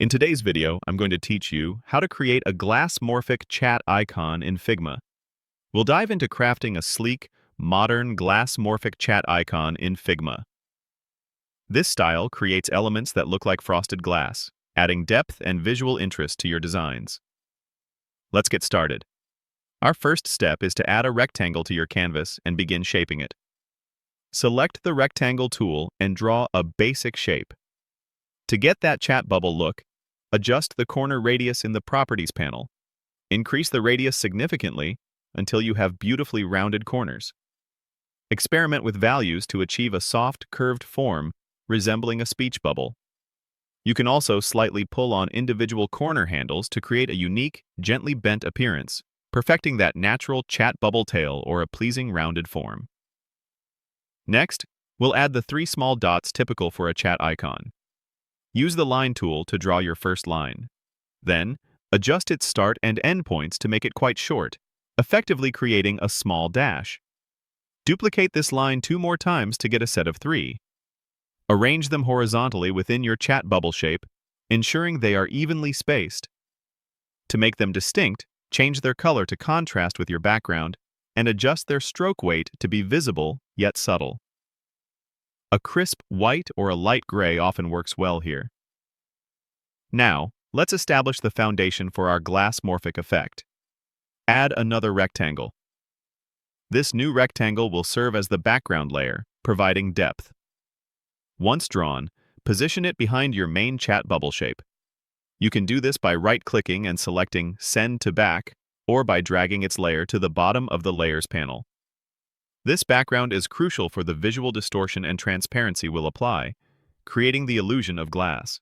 In today's video, I'm going to teach you how to create a Glassmorphic chat icon in Figma. We'll dive into crafting a sleek, modern Glassmorphic chat icon in Figma. This style creates elements that look like frosted glass, adding depth and visual interest to your designs. Let's get started. Our first step is to add a rectangle to your canvas and begin shaping it. Select the rectangle tool and draw a basic shape. To get that chat bubble look, adjust the corner radius in the Properties panel. Increase the radius significantly until you have beautifully rounded corners. Experiment with values to achieve a soft, curved form resembling a speech bubble. You can also slightly pull on individual corner handles to create a unique, gently bent appearance, perfecting that natural chat bubble tail or a pleasing rounded form. Next, we'll add the 3 small dots typical for a chat icon. Use the line tool to draw your first line. Then, adjust its start and end points to make it quite short, effectively creating a small dash. Duplicate this line 2 more times to get a set of 3. Arrange them horizontally within your chat bubble shape, ensuring they are evenly spaced. To make them distinct, change their color to contrast with your background and adjust their stroke weight to be visible yet subtle. A crisp white or a light gray often works well here. Now, let's establish the foundation for our Glassmorphic effect. Add another rectangle. This new rectangle will serve as the background layer, providing depth. Once drawn, position it behind your main chat bubble shape. You can do this by right-clicking and selecting Send to Back, or by dragging its layer to the bottom of the Layers panel. This background is crucial for the visual distortion and transparency we'll apply, creating the illusion of glass.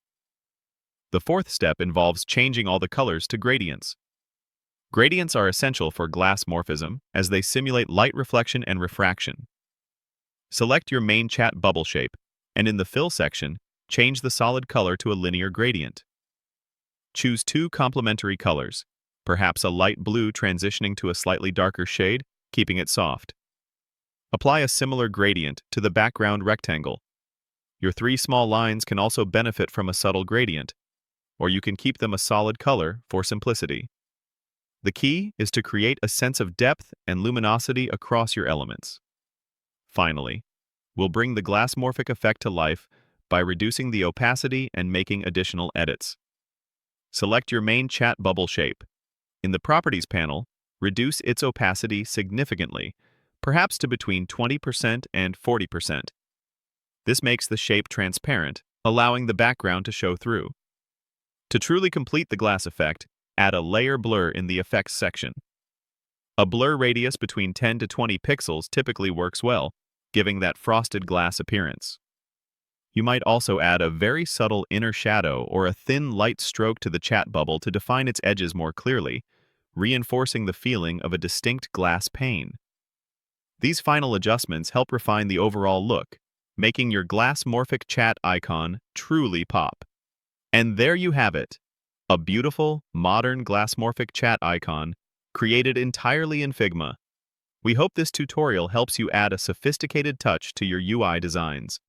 The fourth step involves changing all the colors to gradients. Gradients are essential for glassmorphism as they simulate light reflection and refraction. Select your main chat bubble shape, and in the Fill section, change the solid color to a linear gradient. Choose 2 complementary colors, perhaps a light blue transitioning to a slightly darker shade, keeping it soft. Apply a similar gradient to the background rectangle. Your 3 small lines can also benefit from a subtle gradient, or you can keep them a solid color for simplicity. The key is to create a sense of depth and luminosity across your elements. Finally, we'll bring the Glassmorphic effect to life by reducing the opacity and making additional edits. Select your main chat bubble shape. In the Properties panel, reduce its opacity significantly, perhaps to between 20% and 40%. This makes the shape transparent, allowing the background to show through. To truly complete the glass effect, add a layer blur in the Effects section. A blur radius between 10 to 20 pixels typically works well, giving that frosted glass appearance. You might also add a very subtle inner shadow or a thin light stroke to the chat bubble to define its edges more clearly, reinforcing the feeling of a distinct glass pane. These final adjustments help refine the overall look, making your Glassmorphic chat icon truly pop. And there you have it, a beautiful, modern Glassmorphic chat icon created entirely in Figma. We hope this tutorial helps you add a sophisticated touch to your UI designs.